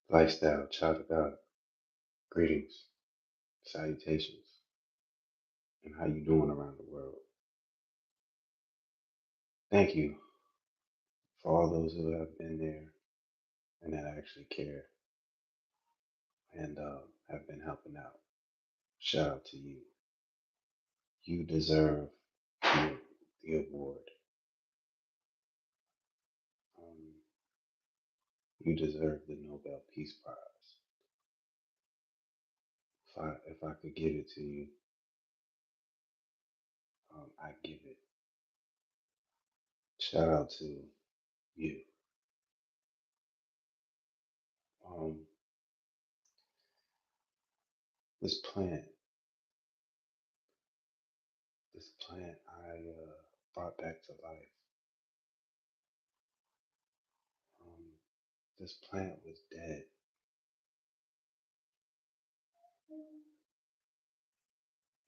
Lifestyle, child of God, greetings, salutations, and how you doing around the world. Thank you for all those who have been there and that actually care and have been helping out. Shout out to you. You deserve the, the award. Um, you deserve the Nobel Peace Prize. If I could give it to you, I give it. Shout out to you. Um, this plant, this plant I brought back to life. Um, this plant was dead,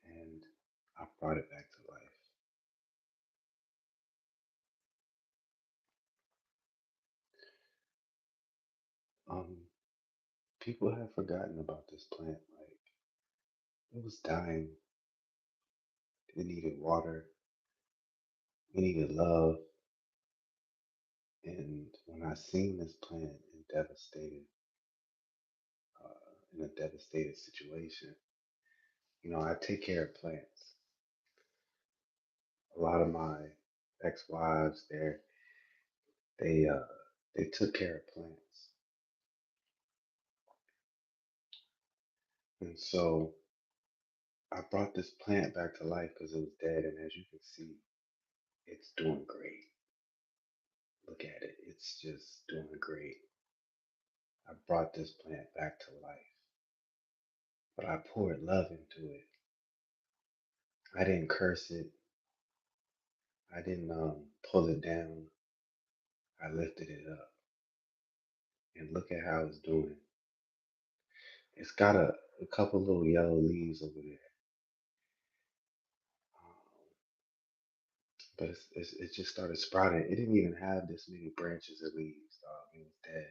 and I brought it back to life. Um, People have forgotten about this plant. Like it was dying. It needed water. It needed love. And when I seen this plant in a devastated situation, I take care of plants. A lot of my ex-wives, they uh, they took care of plants, and so I brought this plant back to life because it was dead. And as you can see, it's doing great. Look at it; it's just doing great. I brought this plant back to life, but I poured love into it. I didn't curse it. I didn't pull it down. I lifted it up, and look at how it's doing. It's got a couple little yellow leaves over there, but it just started sprouting. It didn't even have this many branches or leaves, dog. It was dead.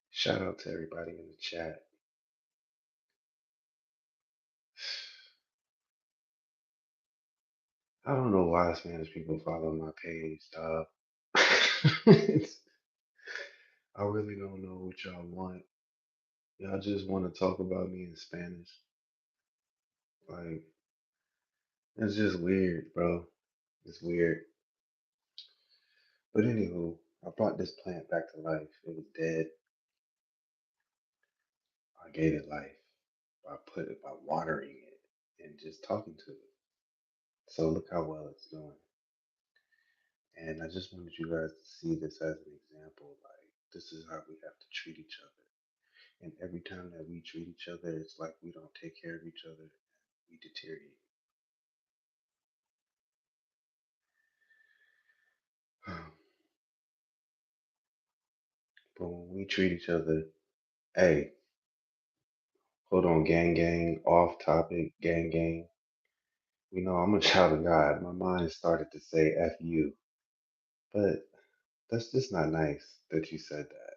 Shout out to everybody in the chat. I don't know why Spanish people follow my page, dog. I really don't know what y'all want. Y'all just want to talk about me in Spanish. Like, it's just weird, bro. It's weird. But anywho, I brought this plant back to life. It was dead. I gave it life by watering it and just talking to it. So look how well it's doing. And I just wanted you guys to see this as an example. Like this is how we have to treat each other. And every time that we treat each other, it's like we don't take care of each other. We deteriorate. But when we treat each other, hey, hold on, gang, gang, off topic, gang, gang. I'm a child of God. My mind started to say F you, but that's just not nice that you said that.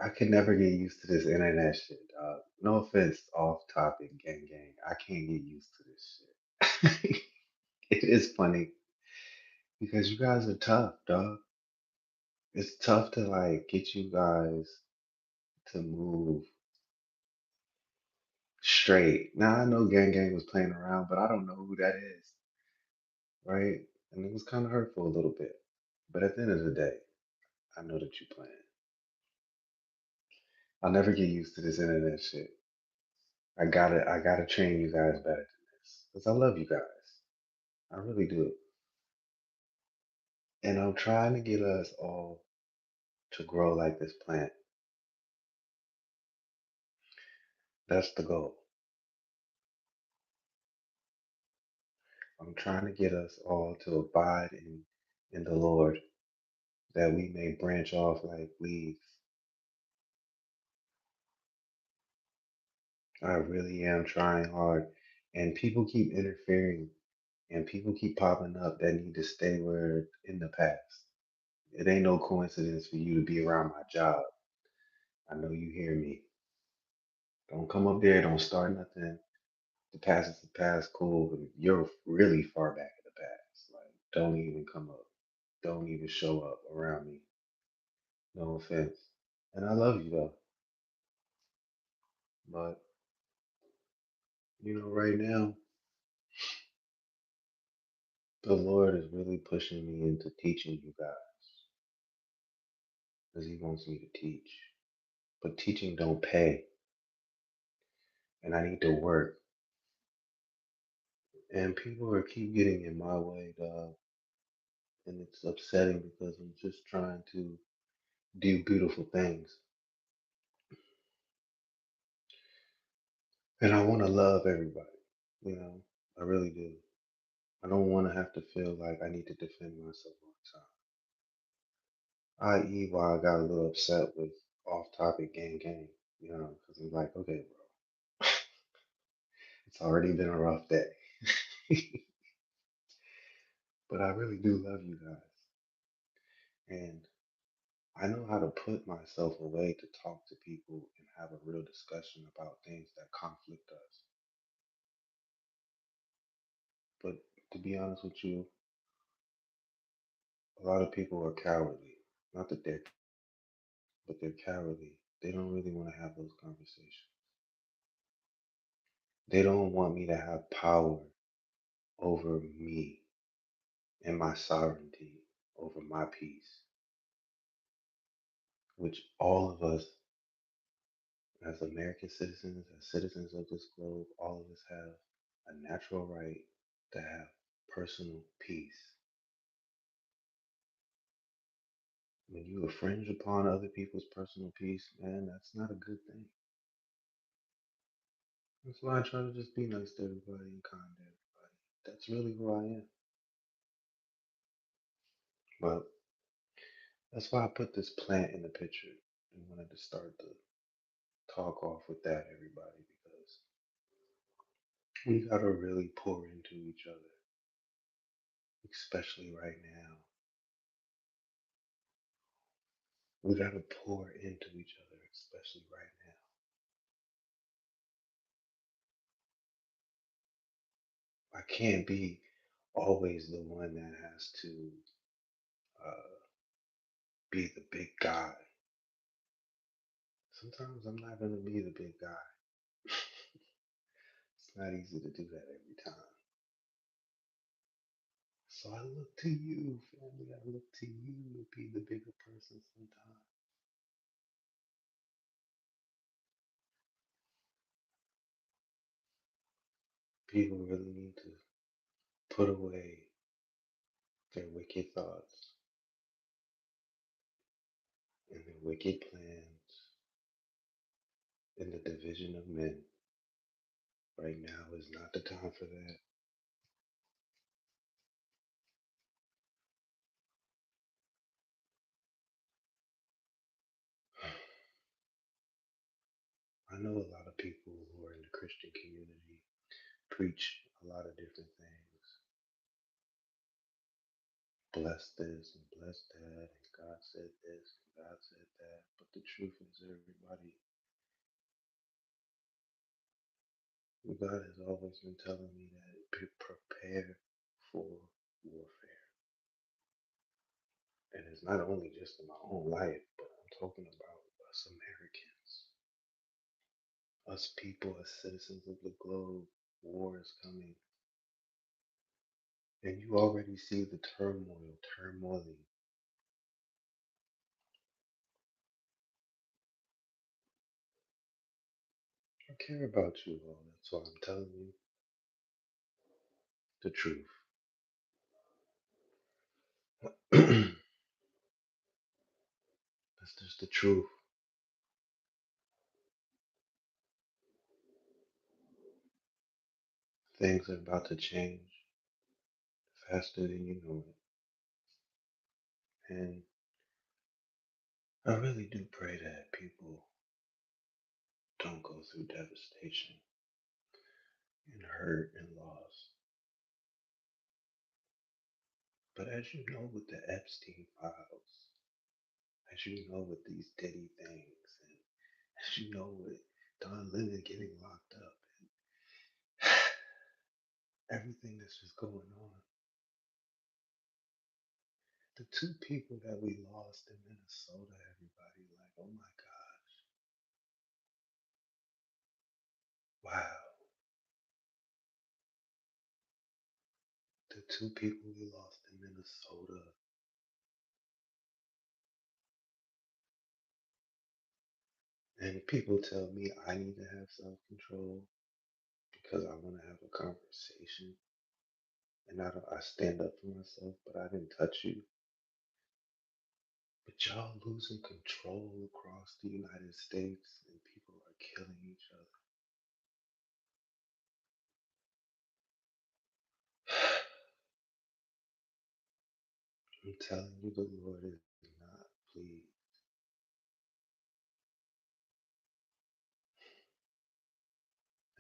I can never get used to this internet shit, dog. No offense, off topic, gang, gang. I can't get used to this shit. It is funny because you guys are tough, dog. It's tough to like get you guys to move straight. Now I know Gang Gang was playing around, but I don't know who that is, right? And it was kind of hurtful a little bit. But at the end of the day, I know that you playing. I'll never get used to this internet shit. I gotta train you guys better than this. Because I love you guys. I really do. And I'm trying to get us all to grow like this plant. That's the goal. I'm trying to get us all to abide in the Lord that we may branch off like leaves. I really am trying hard. And people keep interfering and people keep popping up that need to stay where in the past. It ain't no coincidence for you to be around my job. I know you hear me. Don't come up there, don't start nothing. The past is the past, cool. But you're really far back in the past. Like, don't even come up. Don't even show up around me. No offense. And I love you though. But, right now, the Lord is really pushing me into teaching you guys because He wants me to teach. But teaching don't pay, and I need to work. And people are keep getting in my way, dog, and it's upsetting because I'm just trying to do beautiful things, and I want to love everybody. You know, I really do. I don't want to have to feel like I need to defend myself all the time. I.e., why I got a little upset with off-topic gang gang. Because I'm like, okay, bro, it's already been a rough day, but I really do love you guys, and I know how to put myself away to talk to people and have a real discussion about things that conflict us. But to be honest with you, a lot of people are cowardly. Not that they're, but they're cowardly. They don't really want to have those conversations. They don't want me to have power over me and my sovereignty over my peace, which all of us, as American citizens, as citizens of this globe, all of us have a natural right to have personal peace. When you infringe upon other people's personal peace, man, that's not a good thing. That's why I try to just be nice to everybody and kind to everybody. That's really who I am. But that's why I put this plant in the picture and wanted to start the talk off with that, everybody, because we gotta really pour into each other, especially right now. We gotta pour into each other, especially right now. I can't be always the one that has to uh, be the big guy. Sometimes I'm not gonna be the big guy. It's not easy to do that every time. So I look to you, family. I look to you to be the bigger person sometimes. People really need to put away their wicked thoughts and their wicked plans and the division of men. Right now is not the time for that. I know a lot of people who are in the Christian community preach a lot of different things. Bless this and bless that, and God said this and God said that. But the truth is, everybody, God has always been telling me that prepare for warfare. And it's not only just in my own life, but I'm talking about us Americans, us people, as citizens of the globe. War is coming. And you already see the turmoiling. I care about you all. That's why I'm telling you the truth. That's just the truth. Things are about to change faster than you know it. And I really do pray that people don't go through devastation. and hurt and loss. But as you know with the Epstein files, as you know with these Diddy things, and as you know with Don Lemon getting locked up, and everything that's just going on, the two people that we lost in Minnesota, everybody, like, oh my gosh, wow, the two people we lost in Minnesota, and people tell me I need to have self control because I want to have a conversation, and I stand up for myself, but I didn't touch you. But y'all losing control across the United States, and people are killing each other. I'm telling you, the Lord is not pleased.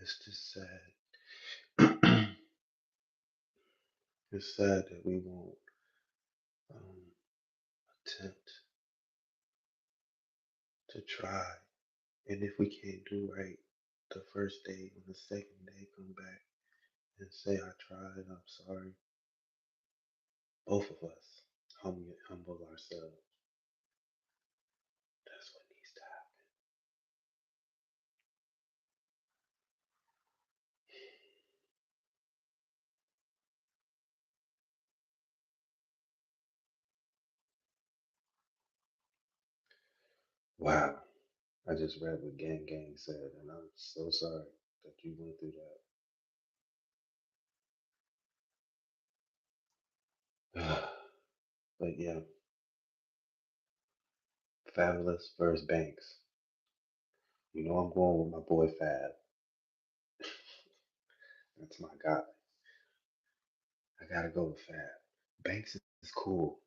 It's just sad. It's sad that we won't um, attempt to try. And if we can't do right the first day, on the second day, come back and say, I tried, I'm sorry. Both of us humble ourselves. That's what needs to happen. Wow. I just read what Gang Gang said, and I'm so sorry that you went through that. But yeah, Fabulous versus Banks. You know I'm going with my boy Fab. That's my guy. I gotta go with Fab. Banks is cool.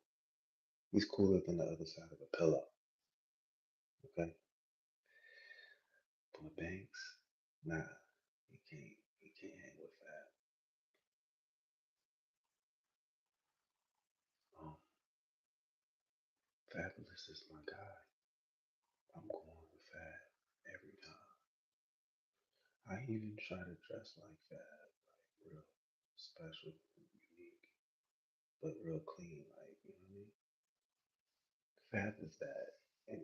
He's cooler than the other side of a pillow. Okay, but Banks, nah, he can't hang with Fab. Um, Fabulous is my guy. I'm going with Fab every time. I even try to dress like Fab, like real special, unique, but real clean, like you know what I mean. Fab is that, and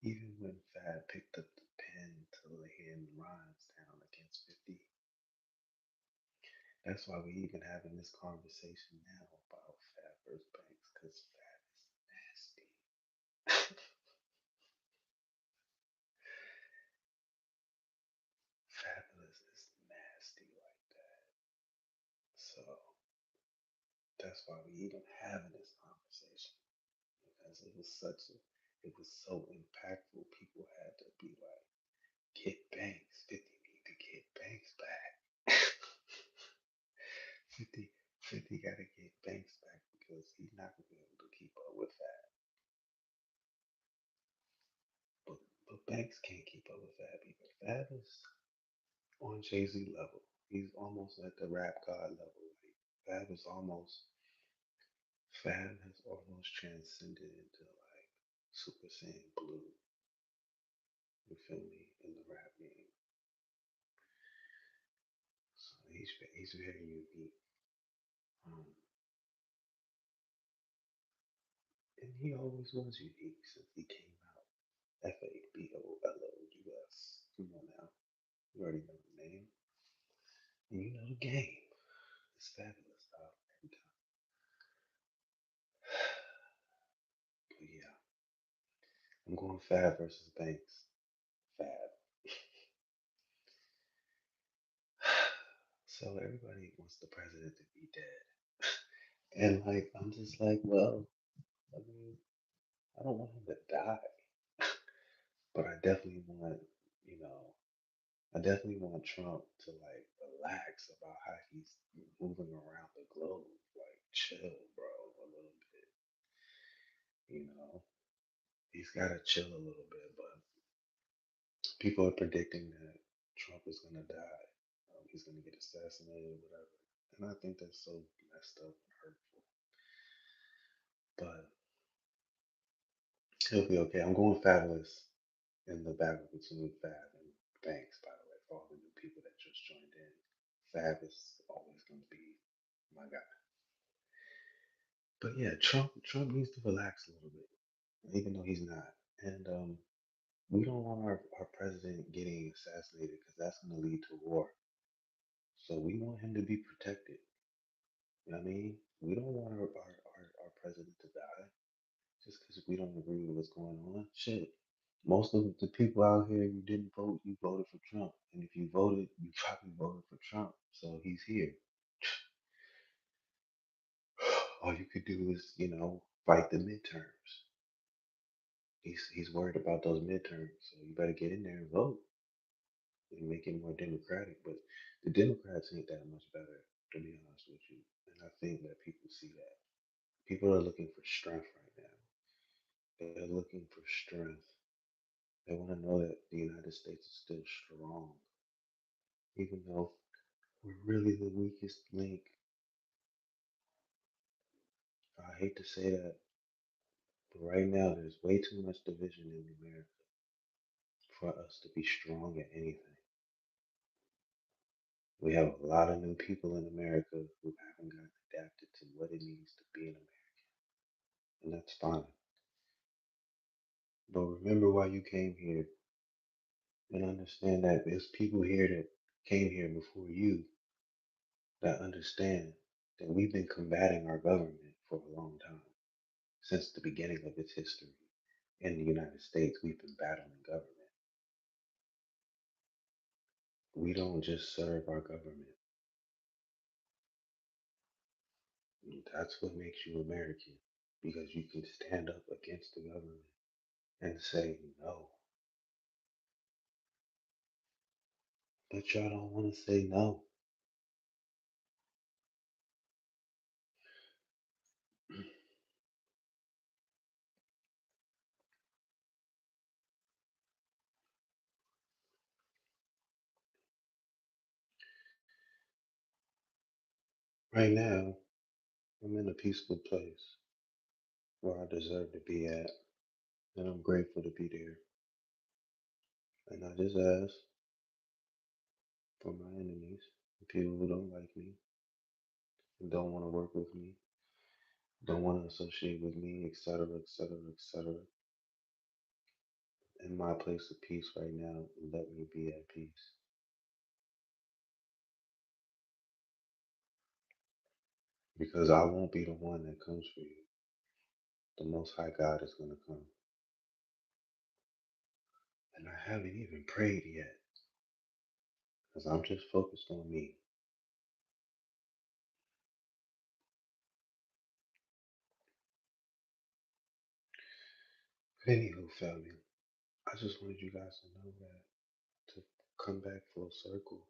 even when Fab picked up the pen to lay in rhymes down against 50, that's why we even having this conversation now about Fab versus Banks, because Fab is nasty. Fabulous is nasty like that. So that's why we even having this conversation. Because it was so impactful. People had to be like, get Banks. 50 need to get Banks back. 50, 50 got to get Banks back because he's not going to be able to keep up with that. But Banks can't keep up with Fab either. Fab is on Jay Z level. He's almost at the rap god level. Like, Fab is almost, Fab has almost transcended into like Super Saiyan Blue. You feel me? In the rap game. So he's very unique. Um, and he always was unique since he came out. Fabolous. Come on now. You already know the name. And you know the game. It's fabulous, dog. Every time. But yeah, I'm going Fab versus Banks. Fab. So everybody wants the president to be dead. And like I'm just like, well, I mean, I don't want him to die. But I definitely want, you know, I definitely want Trump to like relax about how he's moving around the globe. Like chill, bro, a little bit. You know, he's got to chill a little bit. But people are predicting that Trump is gonna die. he's gonna get assassinated or whatever. And I think that's so messed up and hurtful. But he'll be okay. I'm going Fabulous in the battle between Fab and Banks, by the way, for all the new people that just joined in. Fab is always going to be my guy. But yeah, Trump needs to relax a little bit, even though he's not. And we don't want our president getting assassinated because that's going to lead to war. So we want him to be protected. You know what I mean? We don't want our president to die just because we don't agree with what's going on. Shit. Most of the people out here, you didn't vote, you voted for Trump. And if you voted, you probably voted for Trump. So he's here. All you could do is, fight the midterms. He's worried about those midterms. So you better get in there and vote and make it more democratic. But the Democrats ain't that much better, to be honest with you. And I think that people see that. People are looking for strength right now. They're looking for strength. They want to know that the United States is still strong, even though we're really the weakest link. I hate to say that, but right now there's way too much division in America for us to be strong at anything. We have a lot of new people in America who haven't gotten adapted to what it means to be an American, and that's fine. But remember why you came here and understand that there's people here that came here before you that understand that we've been combating our government for a long time. Since the beginning of its history in the United States, we've been battling government. We don't just serve our government. That's what makes you American, because you can stand up against the government and say no. But y'all don't want to say no. Right now, I'm in a peaceful place where I deserve to be at, and I'm grateful to be there. And I just ask for my enemies, the people who don't like me, and don't want to work with me, don't want to associate with me, etc., etc., etc. In my place of peace right now, let me be at peace. Because I won't be the one that comes for you. The Most High God is going to come. And I haven't even prayed yet. Because I'm just focused on me. But anywho, family, I just wanted you guys to know that, to come back full circle.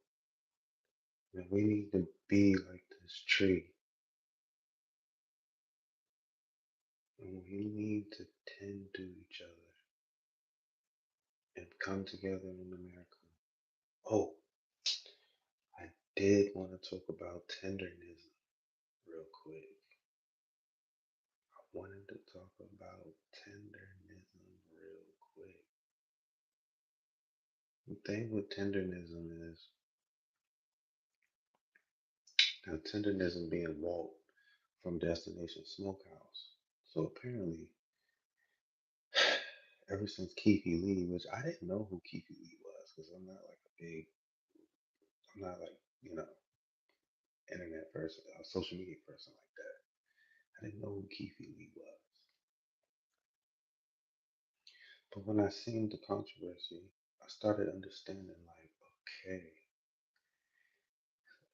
And we need to be like this tree. And we need to tend to each other and come together in America. Oh, I did want to talk about tendernism real quick. I wanted to talk about tendernism real quick. The thing with tendernism is, now tendernism being Walt from Destination Smokehouse. So apparently, ever since Keefe Lee, which I didn't know who Keefe Lee was because I'm not like, internet person, social media person like that. I didn't know who Keefe Lee was. But when I seen the controversy, I started understanding like, okay,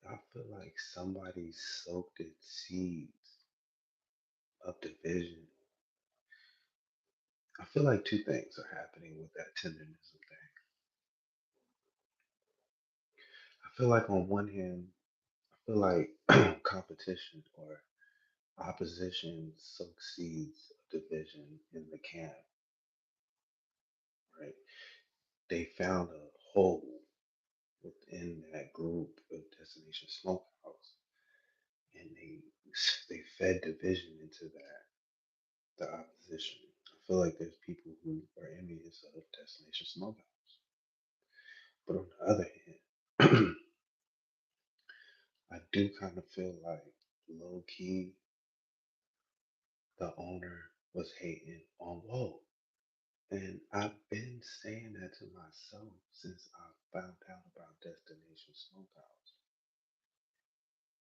I feel like somebody soaked its seeds of division. I feel like two things are happening with that tenderism thing. I feel like on one hand, I feel like competition or opposition soaks seeds of division in the camp, right? They found a hole within that group of Destination Smokehouse, and they fed division into that the opposition. I feel like there's people who are envious of Destination Smokehouse, but on the other hand, I do kind of feel like low key the owner was hating on Walt. And I've been saying that to myself since I found out about Destination Smokehouse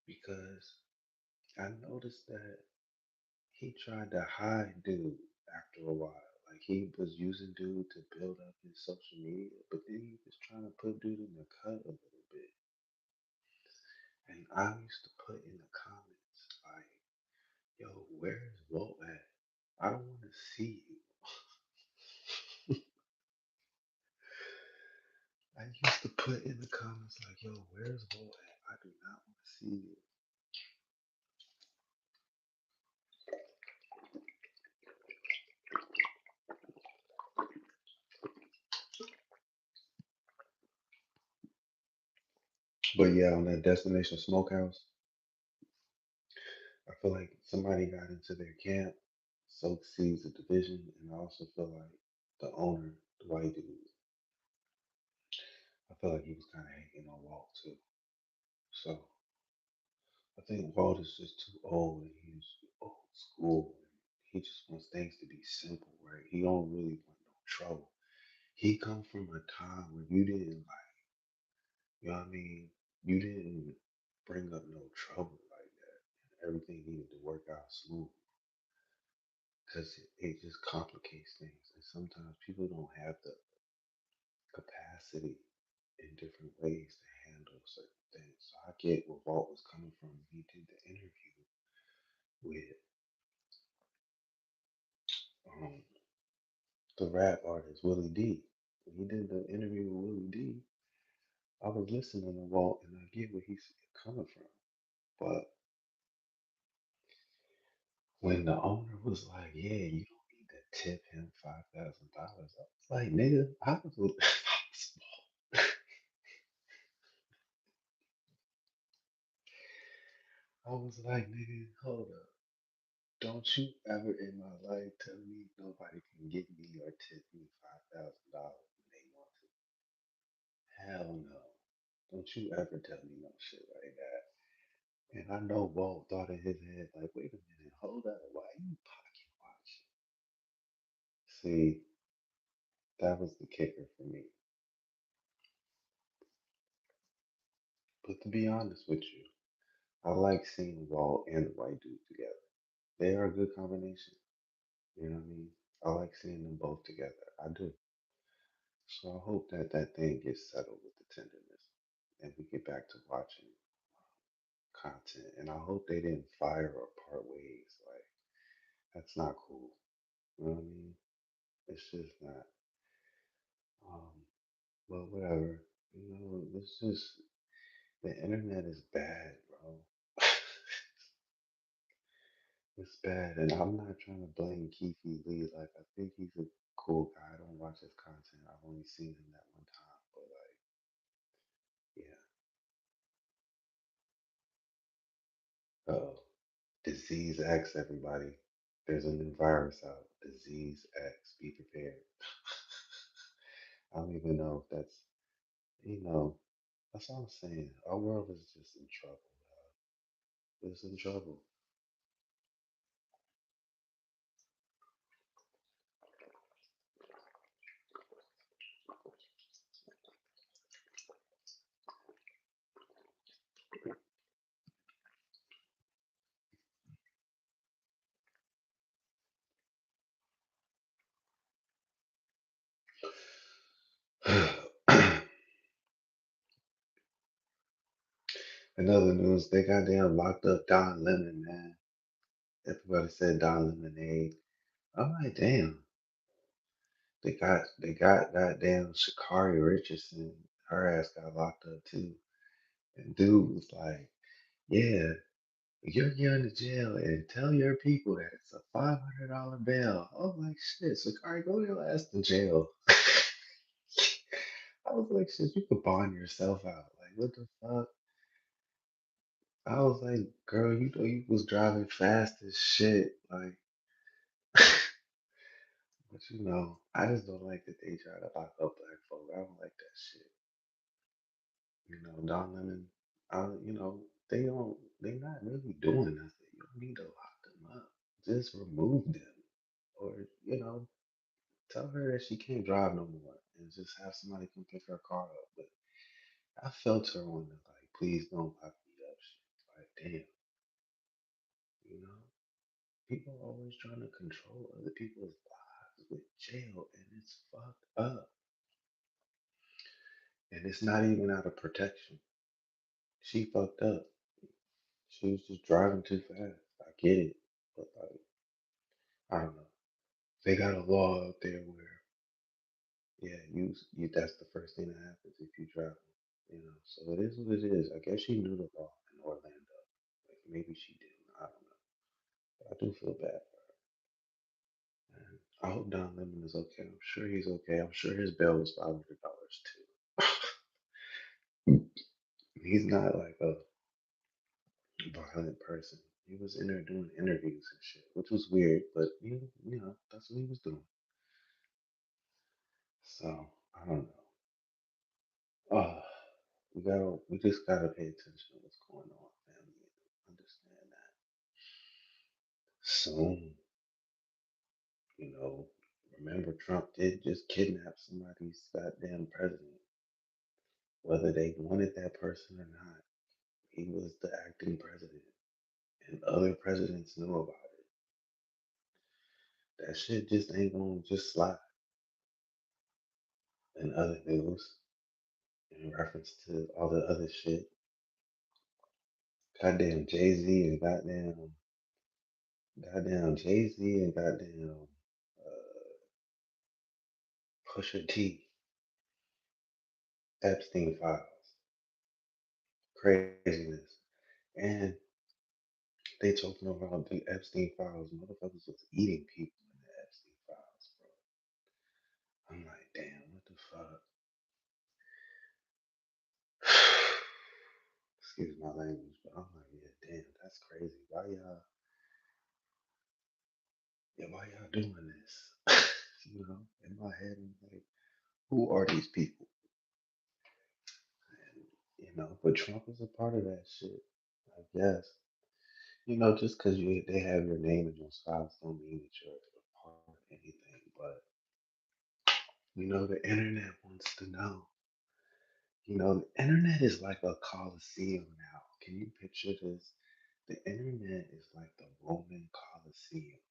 because I noticed that he tried to hide dude after a while. Like he was using dude to build up his social media, but then he was trying to put dude in the cut a little bit. And I used to put in the comments like, "Yo, where's Walt at? I don't want to see you." I used to put in the comments like, "Yo, where's Walt at? I do not want to see you." But yeah, on that Destination Smokehouse, I feel like somebody got into their camp, sowed seeds of division, and I also feel like the owner, the white dude, I feel like he was kind of hating on Walt too. So I think Walt is just too old and he's old school. And he just wants things to be simple, right? He don't really want no trouble. He come from a time where you didn't like, you know what I mean? You didn't bring up no trouble like that. Everything needed to work out smooth because it just complicates things. And sometimes people don't have the capacity in different ways to handle certain things. So I get where Walt was coming from. He did the interview with um, the rap artist Willie D. When he did the interview with Willie D, I was listening to Walt and I get where he's coming from. But when the owner was like, "Yeah, you don't need to tip him $5,000," I was like, "Nigga, I was, I was like, nigga, hold up. Don't you ever in my life tell me nobody can give me or tip me $5,000 when they want to. Hell no. Don't you ever tell me no shit like that." And I know Walt thought in his head, like, wait a minute, hold up, why are you pocket watching? See, that was the kicker for me. But to be honest with you, I like seeing Walt and the white dude together. They are a good combination. You know what I mean? I like seeing them both together. I do. So I hope that that thing gets settled with the tenderness and we get back to watching content. And I hope they didn't fire or part ways. Like, that's not cool. You know what I mean? It's just not. Um, but whatever. You know, it's just, the internet is bad, bro. It's bad. And I'm not trying to blame Keefe Lee. Like, I think he's a cool guy. I don't watch his content. I've only seen him that one time. But, like, yeah. Uh-oh. Disease X, everybody. There's a new virus out. Disease X. Be prepared. I don't even know if that's, you know, that's all I'm saying. Our world is just in trouble. It's in trouble. In other news, they goddamn locked up Don Lemon, man. Everybody said Don Lemonade. I'm like, damn. They got goddamn Shakari Richardson. Her ass got locked up too. And dude was like, yeah, you're going to jail and tell your people that it's a $500 bail. I was like, shit, Sakari, go your ass to jail. I was like, shit, you could bond yourself out. Like, what the fuck? I was like, girl, you know you was driving fast as shit. Like, but you know, I just don't like that they try to lock up black folk. I don't like that shit. You know, Don Lemon, you know, they not really doing nothing. You don't need to lock them up. Just remove them. Or, you know, tell her that she can't drive no more and just have somebody come pick her car up. But I felt her on the like, please don't lock me up shit. Like, damn, you know? People are always trying to control other people's lives with jail, and it's fucked up. And it's not even out of protection. She fucked up. She was just driving too fast. I get it, but like, I don't know. They got a law out there where, yeah, you that's the first thing that happens if you drive. You know, so it is what it is. I guess she knew the law in Orlando. Like maybe she didn't. I don't know. But I do feel bad for her. And I hope Don Lemon is okay. I'm sure he's okay. I'm sure his bail was $500 too. He's not like a violent person. He was in there doing interviews and shit, which was weird, but you know, that's what he was doing. So I don't know. We just gotta pay attention to what's going on, family, and understand that soon, you know, remember Trump did just kidnap somebody's goddamn president, whether they wanted that person or not. He was the acting president, and other presidents knew about it. That shit just ain't gonna just slide. In other news, in reference to all the other shit, goddamn Jay Z and goddamn Jay Z and goddamn uh, Pusha T, Epstein files, craziness, and they talking about the Epstein files. Motherfuckers was eating people in the Epstein files, bro. I'm like, damn, what the fuck? Excuse my language, but I'm like, yeah, damn, that's crazy. Why y'all doing this? You know, in my head, I'm like, who are these people? And, you know, but Trump is a part of that shit, I guess. You know, just because they have your name in those files don't mean that you're a part of anything. But you know, the internet wants to know. You know, the internet is like a coliseum now. Can you picture this? The internet is like the Roman Coliseum.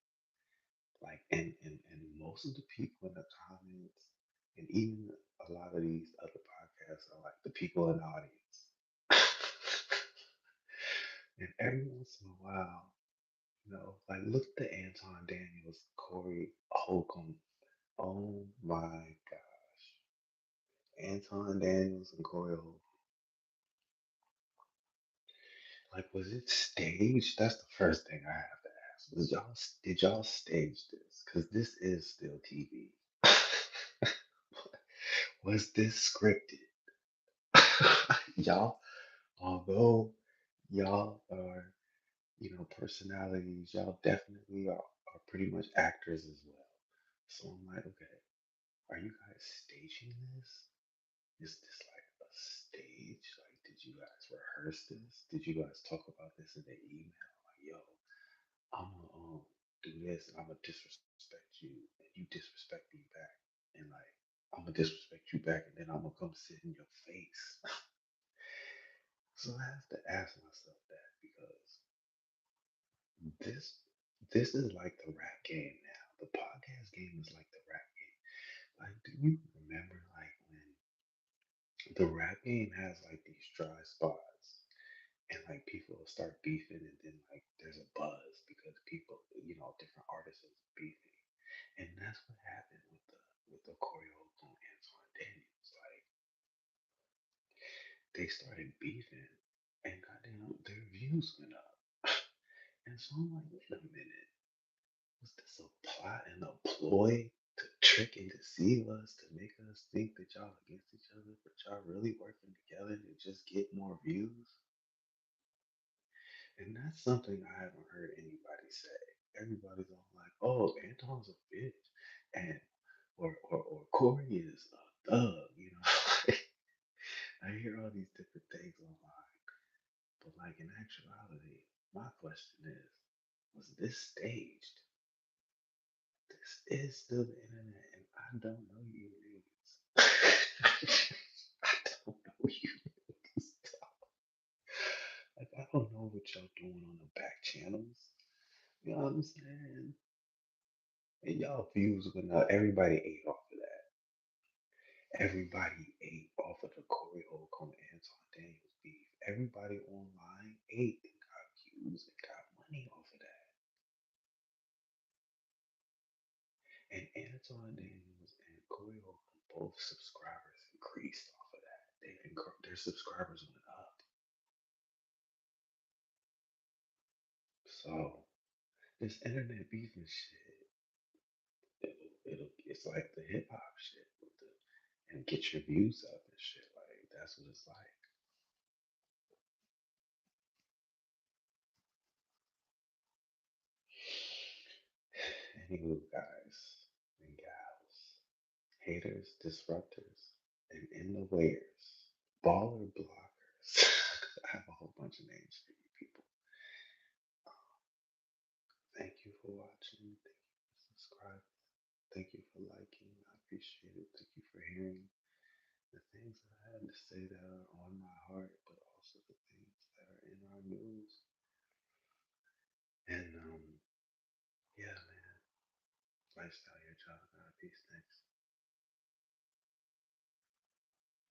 Like, and most of the people in the comments, and even a lot of these other podcasts are like the people in the audience. And every once in a while, you know, like look at the Anton Daniels, Corey Holcomb. Oh my gosh. Anton Daniels and Corey Holcomb. Like, was it staged? That's the first thing I have to ask. Did y'all stage this? Because this is still TV. Was this scripted? Y'all, although y'all are, you know, personalities, y'all definitely are pretty much actors as well. So I'm like, okay, are you guys staging this? Is this like a stage? Like, did you guys rehearse this? Did you guys talk about this in the email? Like, yo, I'm gonna do this and I'm gonna disrespect you and you disrespect me back. And like, I'm gonna disrespect you back and then I'm gonna come sit in your face. So I have to ask myself that because this this is like the rap game now. The podcast game is like the rap game. Like, do you remember like when the rap game has like these dry spots and like people will start beefing and then like there's a buzz because people, you know, different artists are beefing. And that's what happened with the Corey Holcomb and Antoine Daniels. Like they started beefing and goddamn their views went up. And so I'm like, wait a minute, was this a plot and a ploy to trick and deceive us, to make us think that y'all against each other, but y'all really working together to just get more views. And that's something I haven't heard anybody say. Everybody's all like, "Oh, Anton's a bitch," and or Corey is a thug. You know, I hear all these different things online, but like in actuality, my question is, was this staged? This is still the internet, and I don't know you niggas. I don't know you niggas. Like, I don't know what y'all doing on the back channels. You know what I'm saying? And y'all views went up. Everybody ate off of that. Everybody ate off of the Corey Holcomb and Anton Daniels beef. Everybody online ate and got views and got money off of that. And Anton Daniels and Corey Holcomb both subscribers increased off of that. Their subscribers went up. So this internet beef and shit, it's like the hip hop shit with the and get your views up and shit. Like that's what it's like. Anywho, guys and gals, haters, disruptors, and in the wares, baller blockers. I have a whole bunch of names for you people. Thank you for watching. Thank you for subscribing. Thank you for liking. I appreciate it. Thank you for hearing the things that I had to say that are on my heart, but also the things that are in our news. And yeah, man, lifestyle your child. God, peace. Thanks.